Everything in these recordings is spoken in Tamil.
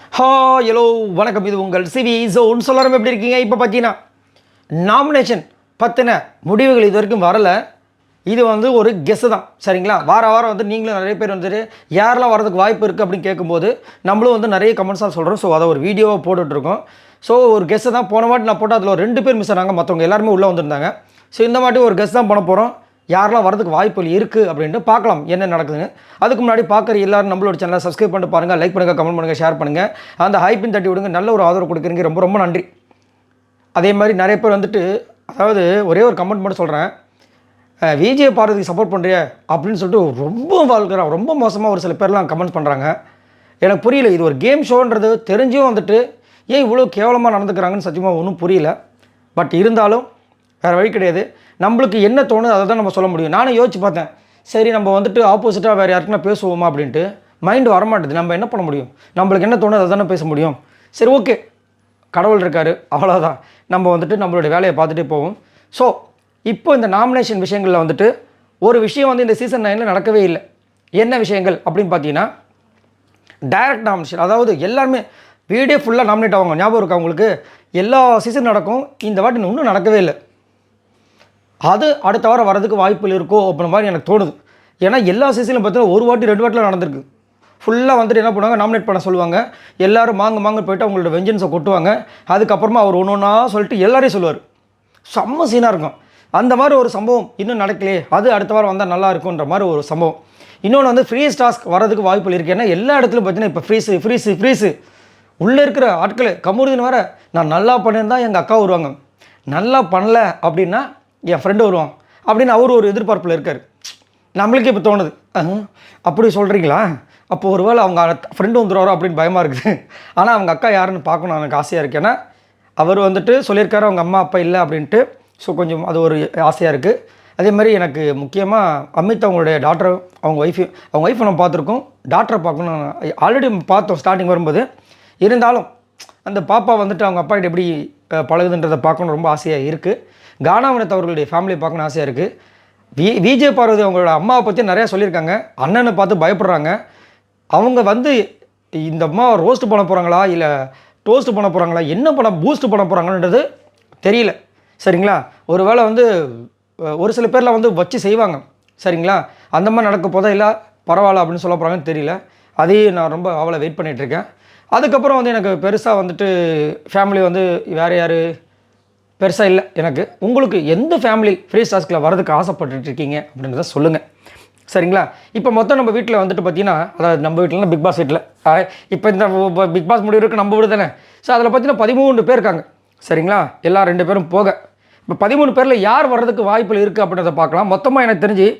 ஹலோ வணக்கம். இது உங்கள் சிவி ஜோன். சொல்லாரம் எப்படி இருக்கீங்க? இப்போ பார்த்தீங்கன்னா நாமினேஷன் பற்றின முடிவுகள் இது வரைக்கும் வரலை. இது ஒரு கெஸ்ஸு தான், சரிங்களா? வாரம் நீங்களும் நிறைய பேர் யாரெல்லாம் வரதுக்கு வாய்ப்பு இருக்குது அப்படின்னு கேட்கும்போது நம்மளும் நிறைய கமெண்ட்ஸாக சொல்கிறோம். ஸோ அதை ஒரு வீடியோவை போட்டுட்ருக்கோம். ஸோ ஒரு கெஸ்ஸை தான் போன வாட்டி நான் போட்டால் அதில் ஒரு 2 பேர் மிஸ் ஆனாங்க, மற்றவங்க எல்லாருமே உள்ளே வந்திருந்தாங்க. ஸோ இந்த வாட்டி ஒரு கெஸ்ட் தான் பண்ண போகிறோம். யாரெல்லாம் வரதுக்கு வாய்ப்புகள் இருக்குது அப்படின்ட்டு பார்க்கலாம் என்ன நடக்குதுன்னு. அதுக்கு முன்னாடி பார்க்குற எல்லாரும் நம்மளோட சேனலை சப்ஸ்கிரைப் பண்ணிட்டு பாருங்கள், லைக் பண்ணுங்கள், கமெண்ட் பண்ணுங்கள், ஷேர் பண்ணுங்கள். அந்த ஹைப்பின் தட்டி விடுங்க. நல்ல ஒரு ஆதரவு கொடுக்குறீங்க, ரொம்ப ரொம்ப நன்றி. அதே மாதிரி நிறைய பேர் அதாவது ஒரே ஒரு கமெண்ட் மட்டும் சொல்கிறேன். விஜய் பார்வதிக்கு சப்போர்ட் பண்ணுறிய அப்படின்னு சொல்லிட்டு ரொம்ப வாழ்க்கிறான், ரொம்ப மோசமாக ஒரு சில பேர்லாம் கமெண்ட் பண்ணுறாங்க. எனக்கு புரியல. இது ஒரு கேம் ஷோன்றது தெரிஞ்சும் ஏன் இவ்வளோ கேவலமாக நடந்துக்கிறாங்கன்னு சத்தியமாக ஒன்றும் புரியல. பட் இருந்தாலும் வேறு வழி கிடையாது. நம்மளுக்கு என்ன தோணுது அதை தான் நம்ம சொல்ல முடியும். நானும் யோசிச்சு பார்த்தேன், சரி நம்ம ஆப்போசிட்டாக வேறு யாருக்குன்னா பேசுவோமா அப்படின்ட்டு. மைண்டு வரமாட்டுது. நம்ம என்ன பண்ண முடியும்? நம்மளுக்கு என்ன தோணுது அதை தானே பேச முடியும். சரி, ஓகே, கடவுள் இருக்கார், அவ்வளோதான். நம்ம நம்மளுடைய வேலையை பார்த்துட்டே போவோம். ஸோ இப்போ இந்த நாமினேஷன் விஷயங்களில் ஒரு விஷயம் இந்த சீசன் 9 நடக்கவே இல்லை. என்ன விஷயங்கள் அப்படின்னு பார்த்தீங்கன்னா, டைரக்ட் நாமினேஷன். அதாவது எல்லாருமே வீடியோ ஃபுல்லாக நாமினேட் ஆவாங்க. ஞாபகம் இருக்கா உங்களுக்கு? எல்லா சீசன் நடக்கும், இந்த வாட்டி இன்னும் நடக்கவே இல்லை. அது அடுத்த வாரம் வரதுக்கு வாய்ப்புகள் இருக்கோ அப்படின்ற மாதிரி எனக்கு தோணுது. ஏன்னா எல்லா சீசன்லையும் பார்த்தீங்கன்னா ஒரு வாட்டி 2 வாட்டிலாம் நடந்திருக்கு. ஃபுல்லாக என்ன பண்ணுவாங்க, நாமினேட் பண்ண சொல்லுவாங்க. எல்லோரும் மாங்க போய்ட்டு அவங்களோட வெஞ்சன்ஸை கொட்டுவாங்க. அதுக்கப்புறமா அவர் ஒன்று ஒன்றா சொல்லிட்டு எல்லாரையும் சொல்லுவார். செம்ம சீனாக இருக்கும். அந்த மாதிரி ஒரு சம்பவம் இன்னும் நடக்கலையே, அது அடுத்த வாரம் வந்தால் நல்லா இருக்குன்ற மாதிரி ஒரு சம்பவம். இன்னொன்று ஃப்ரீஸ் டாஸ்க் வரதுக்கு வாய்ப்புகள் இருக்குது. ஏன்னா எல்லா இடத்துலையும் பார்த்தீங்கன்னா இப்போ ஃப்ரீஸு உள்ளே இருக்கிற ஆட்கள் கமுருதின்னு வர நான் நல்லா பண்ணியிருந்தா எங்கள் அக்கா வருவாங்க, நல்லா பண்ணல அப்படின்னா என் ஃப்ரெண்டு வருவான் அப்படின்னு அவர் ஒரு எதிர்பார்ப்பில் இருக்கார். நம்மளுக்கு இப்போ தோணுது, அப்படி சொல்கிறீங்களா? அப்போ ஒரு வேளை அவங்க ஃப்ரெண்டு வந்துடுவாரோ அப்படின்னு பயமாக இருக்குது. ஆனால் அவங்க அக்கா யாருன்னு பார்க்கணும் எனக்கு ஆசையாக இருக்குது. ஏன்னா அவர் சொல்லியிருக்காரு அவங்க அம்மா அப்பா இல்லை அப்படின்ட்டு. ஸோ கொஞ்சம் அது ஒரு ஆசையாக இருக்குது. அதே மாதிரி எனக்கு முக்கியமாக அமித் அவங்களுடைய டாக்டர், அவங்க ஒய்ஃபை நம்ம பார்த்துருக்கோம். டாக்டரை பார்க்கணும் ஆல்ரெடி பார்த்தோம் ஸ்டார்டிங் வரும்போது. இருந்தாலும் அந்த பாப்பா அவங்க அப்பா கிட்ட எப்படி பழகுதுன்றதை பார்க்கணும் ரொம்ப ஆசையாக இருக்குது. கானாவினத் அவர்களுடைய ஃபேமிலியை பார்க்கணும் ஆசையாக இருக்குது. விஜய் பார்வதி அவங்களோட அம்மாவை பற்றி நிறையா சொல்லியிருக்காங்க. அண்ணனை பார்த்து பயப்படுறாங்க. அவங்க இந்த அம்மா ரோஸ்ட் பண்ண போகிறாங்களா இல்லை டோஸ்ட் பண்ண போகிறாங்களா, என்ன பூஸ்ட் பண்ண போகிறாங்கன்றது தெரியல, சரிங்களா? ஒரு வேளை ஒரு சில பேரில் வச்சு செய்வாங்க, சரிங்களா? அந்த மாதிரி நடக்க போதா இல்லை பரவாயில்ல அப்படின்னு சொல்ல போகிறாங்கன்னு தெரியல. அதையும் நான் ரொம்ப அவளை வெயிட் பண்ணிகிட்ருக்கேன். அதுக்கப்புறம் எனக்கு பெருசாக ஃபேமிலி வேறு யார் பெருசாக இல்லை எனக்கு. உங்களுக்கு எந்த ஃபேமிலி ஃப்ரீ டாஸ்கில் வரதுக்கு ஆசைப்பட்டுருக்கீங்க அப்படின்றத சொல்லுங்கள், சரிங்களா? இப்போ மொத்தம் நம்ம வீட்டில் பார்த்தீங்கன்னா, அதாவது நம்ம வீட்டில்னா பிக் பாஸ் வீட்டில் இப்போ இந்த பிக் பாஸ் முடிவு இருக்குது நம்ம வீடு தானே. ஸோ அதில் பார்த்தீங்கன்னா 13 பேர் இருக்காங்க, சரிங்களா? எல்லாம் 2 பேரும் போக இப்போ 13 பேரில் யார் வர்றதுக்கு வாய்ப்புகள் இருக்குது அப்படின்றத பார்க்கலாம். மொத்தமாக எனக்கு தெரிஞ்சு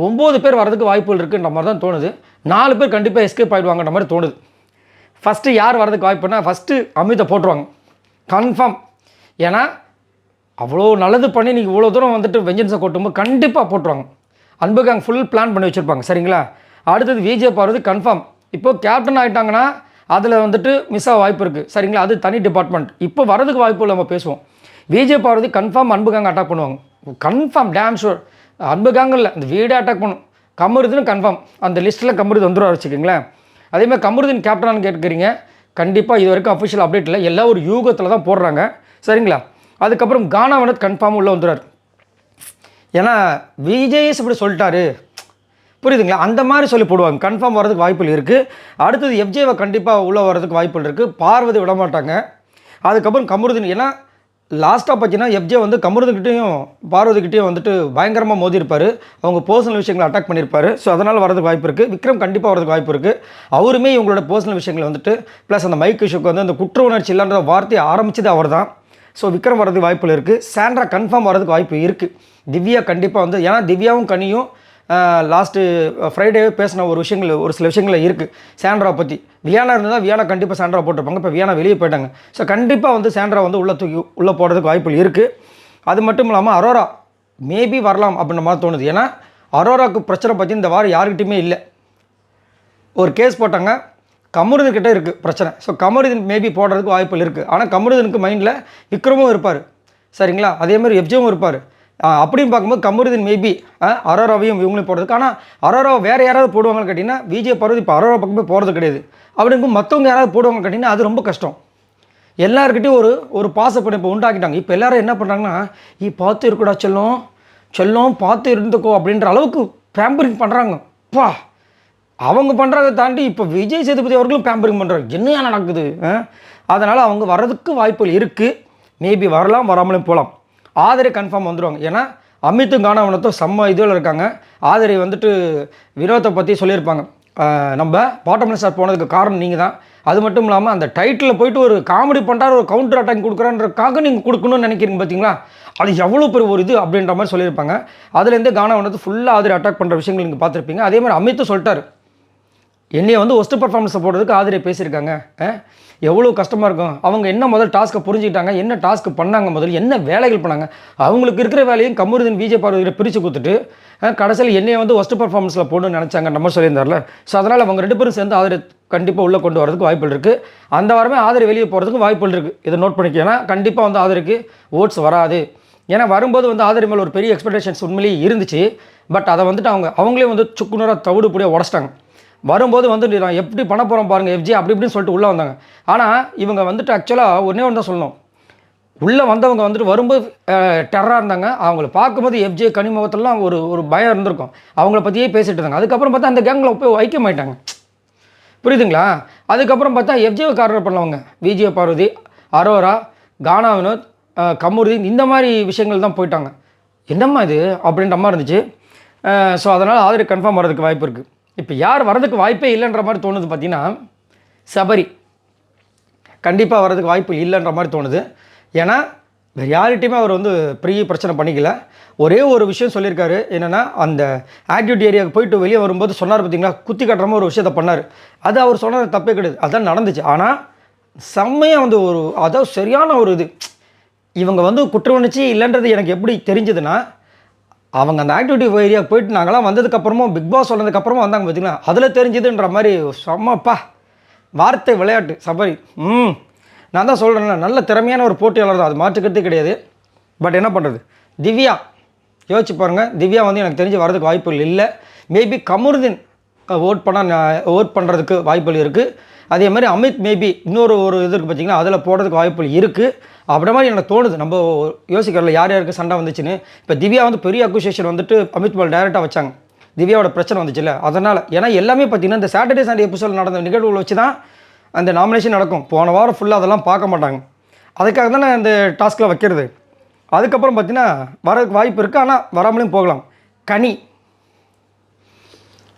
9 பேர் வர்றதுக்கு வாய்ப்புகள் இருக்குன்ற மாதிரி தான் தோணுது. 4 பேர் கண்டிப்பாக எஸ்கேப் ஆகிடுவாங்கன்ற மாதிரி தோணுது. ஃபஸ்ட்டு யார் வரதுக்கு வாய்ப்புனா ஃபஸ்ட்டு அமித்தை போட்டுருவாங்க கன்ஃபார்ம். ஏன்னா அவ்வளோ நல்லது பண்ணி நீங்கள் இவ்வளோ தூரம் வெஞ்சன்ஸை கொட்டும்போது கண்டிப்பாக போட்டுருவாங்க. அன்புக்கு அங்கே ஃபுல் பிளான் பண்ணி வச்சுருப்பாங்க, சரிங்களா? அடுத்தது விஜய் பார்வதி கன்ஃபார்ம். இப்போது கேப்டன் ஆகிட்டாங்கன்னா அதில் மிஸ் ஆக வாய்ப்பு இருக்குது, சரிங்களா? அது தனி டிபார்ட்மெண்ட். இப்போ வரதுக்கு வாய்ப்பு நம்ம பேசுவோம். விஜய் பார்வதி கன்ஃபார்ம் அன்புகாங்க அட்டாக் பண்ணுவாங்க, கன்ஃபார்ம், டேம் ஷூர். அன்புகாங்க இல்லை, அந்த வீடே அட்டாக் பண்ணும். கமருதுன்னு கன்ஃபார்ம் அந்த லிஸ்ட்டில் கமருது வந்துடுவார், வச்சுக்கிங்களேன். அதேமாதிரி கமருதீன் கேப்டனானு கேட்குறீங்க. கண்டிப்பாக இது வரைக்கும் அஃபிஷியல் அப்டேட் இல்லை, எல்லாம் ஒரு யூகத்தில் தான் போடுறாங்க, சரிங்களா? அதுக்கப்புறம் கானாவினத் கன்ஃபார்ம் உள்ளே வந்துடுறார். ஏன்னா விஜய்ஸ் இப்படி சொல்லிட்டாரு, புரியுதுங்களா? அந்த மாதிரி சொல்லி போடுவாங்க. கன்ஃபார்ம் வரதுக்கு வாய்ப்புகள் இருக்குது. அடுத்தது எஃப்ஜேவை கண்டிப்பாக உள்ளே வரதுக்கு வாய்ப்புகள் இருக்குது. பார்வதி விட மாட்டாங்க. அதுக்கப்புறம் கமருதீன். ஏன்னா லாஸ்ட்டாக பார்த்தீங்கன்னா எஃப்ஜே கமருதன்கிட்டையும் பார்வதிக்கிட்டையும் பயங்கரமாக மோதிருப்பார். அவங்க பர்சனல் விஷயங்களை அட்டாக் பண்ணியிருப்பார். ஸோ அதனால் வரதுக்கு வாய்ப்பு இருக்குது. விக்ரம் கண்டிப்பாக வரதுக்கு வாய்ப்பு இருக்குது. அவருமே இவங்களோட பர்சனல் விஷயங்களை ப்ளஸ் அந்த மைக் இஷ்யூக்கு அந்த குற்ற உணர்ச்சி இல்லைன்ற வார்த்தையை ஆரம்பிச்சது அவர் தான். ஸோ விக்ரம் வரதுக்கு வாய்ப்புகள் இருக்குது. சாண்ட்ரா கன்ஃபார்ம் வரதுக்கு வாய்ப்பு இருக்குது. திவ்யா கண்டிப்பாக ஏன்னா திவ்யாவும் கனியும் லாஸ்ட்டு ஃப்ரைடேவே பேசின ஒரு சில விஷயங்கள் இருக்குது சாண்ட்ரா பற்றி. வியானா இருந்தால் வியானா கண்டிப்பாக சாண்ட்ரா போட்டிருப்பாங்க. இப்போ வியானா வெளியே போயிட்டாங்க. ஸோ கண்டிப்பாக சாண்ட்ரா உள்ளே போடுறதுக்கு வாய்ப்புகள் இருக்குது. அது மட்டும் இல்லாமல் அரோரா மேபி வரலாம் அப்படின்ற மாதிரி தோணுது. ஏன்னா அரோராவுக்கு பிரச்சனை பற்றி இந்த வாரம் யாருக்கிட்டையுமே இல்லை. ஒரு கேஸ் போட்டாங்க, கமருதன்கிட்ட இருக்குது பிரச்சனை. ஸோ கமருதன் மேபி போடுறதுக்கு வாய்ப்புகள் இருக்குது. ஆனால் கமருதனுக்கு மைண்டில் விக்ரமும் இருப்பார், சரிங்களா? அதேமாதிரி எஃப்ஜேவும் இருப்பார். அப்படின்னு பார்க்கும்போது கமருதீன் மேபி அரோராவையும் இவங்களையும் போடுறதுக்கு. ஆனால் அரோராவை வேறு யாராவது போடுவாங்கன்னு கேட்டிங்கன்னா விஜய் பார்வதி இப்போ அரோரா பக்கமே போகிறது கிடையாது. அப்படிங்கும் மற்றவங்க யாராவது போடுவாங்க கேட்டிங்கன்னா அது ரொம்ப கஷ்டம். எல்லாருக்கிட்டையும் ஒரு பாசப்பிணைப்பை உண்டாக்கிட்டாங்க. இப்போ எல்லோரும் என்ன பண்ணுறாங்கன்னா, பார்த்து இருக்கடா செல்லம் செல்லம் பார்த்து இருந்துக்கோ அப்படின்ற அளவுக்கு பேம்பரிங் பண்ணுறாங்க. பா அவங்க பண்ணுறதை தாண்டி இப்போ விஜய் சேதுபதி அவர்களும் பேம்பரிங் பண்ணுறாங்க. என்னையா நடக்குது? அதனால் அவங்க வர்றதுக்கு வாய்ப்புகள் இருக்குது. மேபி வரலாம், வராமலும் போகலாம். ஆதரை கன்ஃபார்ம் வந்துடுவாங்க. ஏன்னா அமித்தும் கானவனத்தும் செம்ம இதில் இருக்காங்க. ஆதரை வந்துட்டு வினோத்தை பற்றி சொல்லியிருப்பாங்க, நம்ம பாட்டம்ல ஸ்டார் போனதுக்கு காரணம் நீங்கள் தான். அது மட்டும் இல்லாமல் அந்த டைட்டிலில் போயிட்டு ஒரு காமெடி பண்ணுறாரு, ஒரு கவுண்டர் அட்டாக் கொடுக்குறான்றக்காக நீங்கள் கொடுக்கணும்னு நினைக்கிறீங்க பார்த்தீங்களா, அது எவ்வளோ பெரிய ஒரு இது அப்படின்ற மாதிரி சொல்லியிருப்பாங்க. அதுலேருந்து கானவனத்து ஃபுல்லாக ஆதரை அட்டாக் பண்ணுற விஷயங்கள் நீங்கள் பார்த்துருப்பீங்க. அதே மாதிரி அமித்தும் சொல்லிட்டார், என்னையை வந்து ஒஸ்ட் பர்ஃபார்மன்ஸை போடுறதுக்கு ஆதரை பேசியிருக்காங்க. எவ்வளோ கஷ்டமாக இருக்கும். அவங்க என்ன முதல் டாஸ்க்கை புரிஞ்சுக்கிட்டாங்க, என்ன டாஸ்க்கு பண்ணாங்க, முதல் என்ன வேலைகள் பண்ணாங்க, அவங்களுக்கு இருக்கிற வேலையும் கமருதீன் விஜய் பார்வதியை பிரித்து கொடுத்துட்டு கடைசியில் என்னையை வந்து ஒஸ்ட் பர்ஃபார்மன்ஸில் போடணும்னு நினச்சாங்க நம்ம சொல்லியிருந்தார்ல. ஸோ அதனால் அவங்க 2 பேரும் சேர்ந்து ஆதரை கண்டிப்பாக உள்ளே கொண்டு வரதுக்கு வாய்ப்புகள் இருக்குது. அந்த வாரமே ஆதரை வெளியே போகிறதுக்கு வாய்ப்புகள் இருக்குது. இதை நோட் பண்ணிக்க. ஏன்னா கண்டிப்பாக வந்து ஆதரைக்கு ஓட்ஸ் வராது. ஏன்னா வரும்போது வந்து ஆதரை மேலே ஒரு பெரிய எக்ஸ்பெக்டேஷன்ஸ் உண்மையிலேயே இருந்துச்சு. பட் அதை வந்துட்டு அவங்களே வந்து சுக்குநூறாக தவிடு புடியாக உடச்சிட்டாங்க. வரும்போது வந்து நான் எப்படி பண்ண போகிறோம் பாருங்கள் எஃப்ஜி அப்படி இப்படின்னு சொல்லிட்டு உள்ளே வந்தாங்க. ஆனால் இவங்க வந்துட்டு ஆக்சுவலாக ஒன்றே ஒன்று தான் சொல்லணும், உள்ளே வந்தவங்க வந்துட்டு வரும்போது டெரராக இருந்தாங்க. அவங்கள பார்க்கும்போது எஃப்ஜே கனிமுகத்திலாம் ஒரு பயம் இருந்திருக்கும். அவங்கள பற்றியே பேசிகிட்டு இருந்தாங்க. அதுக்கப்புறம் பார்த்தா அந்த கேங்கில் போய் ஐக்கியமாயிட்டாங்க. புரியுதுங்களா? அதுக்கப்புறம் பார்த்தா எஃப்ஜேவை கார்னர் பண்ணவங்க விஜய் பார்வதி, அரோரா, கானா வினோத், கமருதீன் இந்த மாதிரி விஷயங்கள் தான் போயிட்டாங்க. என்னம்மா இது அப்படின்ற மாதிரி இருந்துச்சு. ஸோ அதனால் ஆதரை கன்ஃபார்ம் வர்றதுக்கு வாய்ப்பு இருக்குது. இப்போ யார் வரதுக்கு வாய்ப்பே இல்லைன்ற மாதிரி தோணுது பார்த்தீங்கன்னா, சபரி கண்டிப்பாக வரதுக்கு வாய்ப்பு இல்லைன்ற மாதிரி தோணுது. ஏன்னா யார்கிட்டையுமே அவர் வந்து பெரிய பிரச்சனை பண்ணிக்கல. ஒரே ஒரு விஷயம் சொல்லியிருக்காரு, என்னென்னா அந்த ஆக்டிவிட்டி ஏரியாவுக்கு போயிட்டு வெளியே வரும்போது சொன்னார் பார்த்தீங்களா, குத்தி கட்டுற மாதிரி ஒரு விஷயத்தை பண்ணார். அது அவர் சொன்னது தப்பே கிடையாது, அதுதான் நடந்துச்சு. ஆனால் செம்மையாக வந்து அதாவது சரியான ஒரு இது, இவங்க வந்து குற்ற உணர்ச்சி இல்லைன்றது எனக்கு எப்படி தெரிஞ்சதுன்னா, அவங்க அந்த ஆக்டிவிட்டி ஏரியாவுக்கு போயிட்டு நாங்களாம் வந்ததுக்கப்புறமும் பிக் பாஸ் சொன்னதுக்கப்புறமா வந்தாங்க பார்த்தீங்களா, அதில் தெரிஞ்சுதுன்ற மாதிரி செம்மப்பா வார்த்தை விளையாட்டு சபரி. நான் தான் சொல்கிறேன்ல, நல்ல திறமையான ஒரு போட்டியாளர் தான், அது மாற்றுக்கிறதே கிடையாது. பட் என்ன பண்ணுறது, திவ்யா யோசிச்சு பாருங்கள், திவ்யா வந்து எனக்கு தெரிஞ்சு வரதுக்கு வாய்ப்புகள் இல்லை. மேபி கமருதீன் ஓட் பண்ணுறதுக்கு வாய்ப்புகள் இருக்குது. அதே மாதிரி அமித் மேபி இன்னொரு இது இருக்குது பார்த்தீங்கன்னா, அதில் போடுறதுக்கு வாய்ப்புகள் இருக்குது. அப்படி மாதிரி எனக்கு தோணுது. நம்ம யோசிக்கிறல யார் யாருக்கு சண்டை வந்துச்சுன்னு. இப்போ திவ்யா வந்து பெரிய அக்யூசேஷன் வந்துட்டு அமித் பால் டைரெக்டாக வச்சாங்க, திவ்யாவோட பிரச்சனை வந்துச்சுல்ல, அதனால். ஏன்னா எல்லாமே பார்த்தீங்கன்னா இந்த சாட்டர்டே சண்டே எபிசோட் நடந்த நிகழ்வுகளை வச்சு தான் அந்த நாமினேஷன் நடக்கும். போன வாரம் ஃபுல்லாக அதெல்லாம் பார்க்க மாட்டாங்க. அதுக்காக தான் நான் இந்த டாஸ்கில் வைக்கிறது. அதுக்கப்புறம் பார்த்தீங்கன்னா வரதுக்கு வாய்ப்பு இருக்குது, ஆனால் வராமலையும் போகலாம். கனி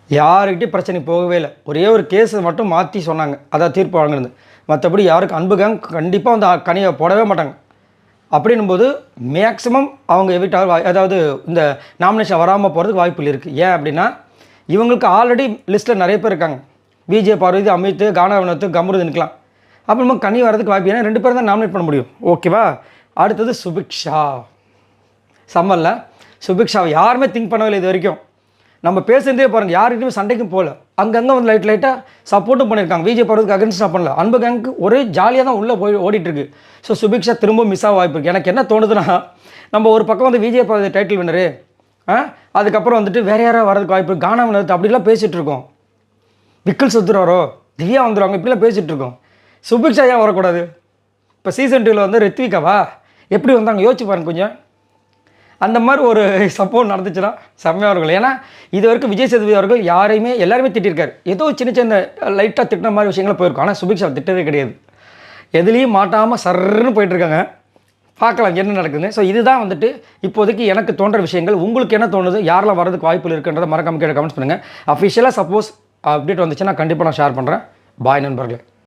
யாருக்கிட்டையும் பிரச்சனை போகவே இல்லை. ஒரே ஒரு கேஸை மட்டும் மாற்றி சொன்னாங்க, அதான் தீர்ப்பு வழங்குறது. மற்றபடி யாருக்கு அன்பு கேங் கண்டிப்பாக வந்து கனியை போடவே மாட்டாங்க. அப்படின்னும்போது மேக்ஸிமம் அவங்க எவிட்டாக அதாவது இந்த நாமினேஷன் வராமல் போகிறதுக்கு வாய்ப்புகள் இருக்குது. ஏன் அப்படின்னா இவங்களுக்கு ஆல்ரெடி லிஸ்ட்டில் நிறைய பேர் இருக்காங்க. விஜய் பார்வதி, அமித், கானா வினோத், கமருதீனுக்கலாம். அப்புறமா கனி வரதுக்கு வாய்ப்பு, ஏன்னா 2 பேரும் தான் நாமினேட் பண்ண முடியும். ஓகேவா? அடுத்தது சுபிக்ஷா. சம்மல்ல சுபிக்ஷாவை யாருமே திங்க் பண்ணவில்லை இது வரைக்கும். நம்ம பேசுகிறதே பாருங்கள், யாருக்கிட்டையுமே சண்டைக்கும் போகல. அங்கங்கே வந்து லைட்டாக சப்போர்ட்டும் பண்ணியிருக்காங்க. விஜய் பார்வதிக்கு அகென்ஸ்டாக பண்ணல. அன்பு கேங்க்கு ஒரே ஜாலியாக தான் உள்ளே போய் ஓடிட்டுருக்கு. ஸோ சுபிக்ஷா திரும்ப மிஸ் ஆக வாய்ப்பு இருக்குது. எனக்கு என்ன தோணுதுன்னா, நம்ம ஒரு பக்கம் வந்து விஜய் பார்வதி டைட்டில் வின்னரு, அதுக்கப்புறம் வந்துட்டு வேறு யாராவது வரதுக்கு வாய்ப்பு, கானா வினோத் அப்படிலாம் பேசிகிட்டு இருக்கோம். விக்கல் சுற்றுறாரோ, திவ்யா வந்துடுவாங்க, இப்படிலாம் பேசிகிட்டு இருக்கோம். சுபிக்ஷா ஏன் வரக்கூடாது? இப்போ சீசன் 2ல் வந்து ரித்விகாவா எப்படி வந்தாங்க யோசிச்சு பாருங்க கொஞ்சம். அந்த மாதிரி ஒரு சப்போர்ட் நடந்துச்சுன்னா செம்மையாக இருக்கும். ஏன்னா இது வரைக்கும் விஜய் சேதுபதி அவர்கள் எல்லாருமே திட்டிருக்காரு. ஏதோ சின்ன லைட்டாக திட்டின மாதிரி விஷயங்களும் போயிருக்கும். ஆனால் சுபிக்ஷா திட்டவே கிடையாது. எதுலேயும் மாட்டாமல் சர்ன்னு போயிட்டுருக்காங்க. பார்க்கலாம் என்ன நடக்குதுன்னு. ஸோ இதுதான் வந்துட்டு இப்போதைக்கு எனக்கு தோன்ற விஷயங்கள். உங்களுக்கு என்ன தோணுது, யாரெல்லாம் வரதுக்கு வாய்ப்புகள் இருக்குன்றதை மறக்காம கமெண்ட்ஸ் பண்ணுங்கள். அஃபிஷியலாக சப்போஸ் அப்டேட் வந்துச்சுன்னா கண்டிப்பாக நான் ஷேர் பண்ணுறேன். பாய் நண்பர்களே.